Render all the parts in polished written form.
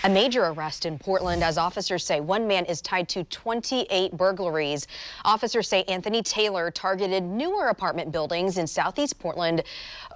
A major arrest in Portland as officers say one man is tied to 28 burglaries. Officers say Anthony Taylor targeted newer apartment buildings in southeast Portland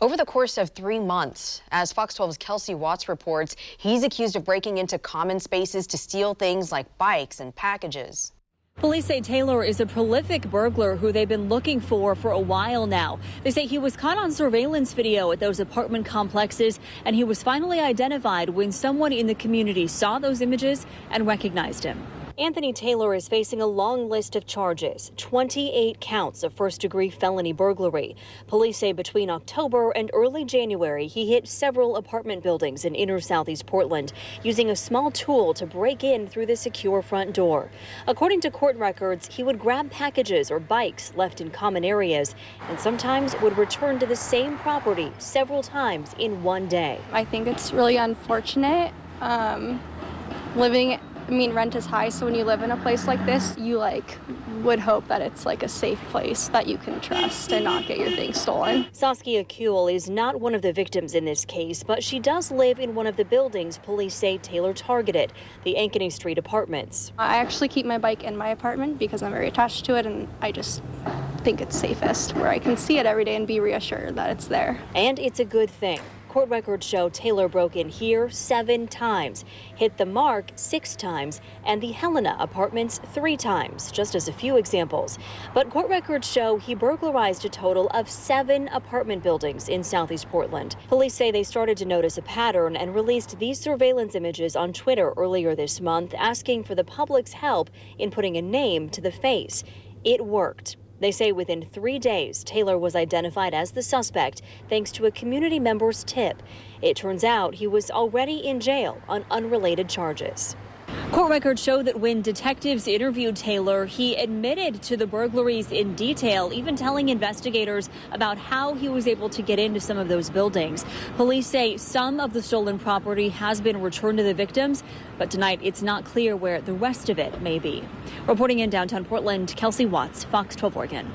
over the course of 3 months. As Fox 12's Kelsey Watts reports, he's accused of breaking into common spaces to steal things like bikes and packages. Police say Taylor is a prolific burglar who they've been looking for a while now. They say he was caught on surveillance video at those apartment complexes, and he was finally identified when someone in the community saw those images and recognized him. Anthony Taylor is facing a long list of charges, 28 counts of first-degree felony burglary. Police say between October and early January, he hit several apartment buildings in inner southeast Portland, using a small tool to break in through the secure front door. According to court records, he would grab packages or bikes left in common areas and sometimes would return to the same property several times in one day. I think it's really unfortunate. Rent is high, so when you live in a place like this, you would hope that it's a safe place that you can trust and not get your things stolen. Saskia Kuehl is not one of the victims in this case, but she does live in one of the buildings police say Taylor targeted, the Ankeny Street apartments. I actually keep my bike in my apartment because I'm very attached to it, and I just think it's safest where I can see it every day and be reassured that it's there. And it's a good thing. Court records show Taylor broke in here 7 times, hit the Mark 6 times, and the Helena apartments 3 times, just as a few examples. But court records show he burglarized a total of 7 apartment buildings in southeast Portland. Police say they started to notice a pattern and released these surveillance images on Twitter earlier this month, asking for the public's help in putting a name to the face. It worked. They say within 3 days, Taylor was identified as the suspect thanks to a community member's tip. It turns out he was already in jail on unrelated charges. Court records show that when detectives interviewed Taylor, he admitted to the burglaries in detail, even telling investigators about how he was able to get into some of those buildings. Police say some of the stolen property has been returned to the victims, but tonight it's not clear where the rest of it may be. Reporting in downtown Portland, Kelsey Watts, Fox 12 Oregon.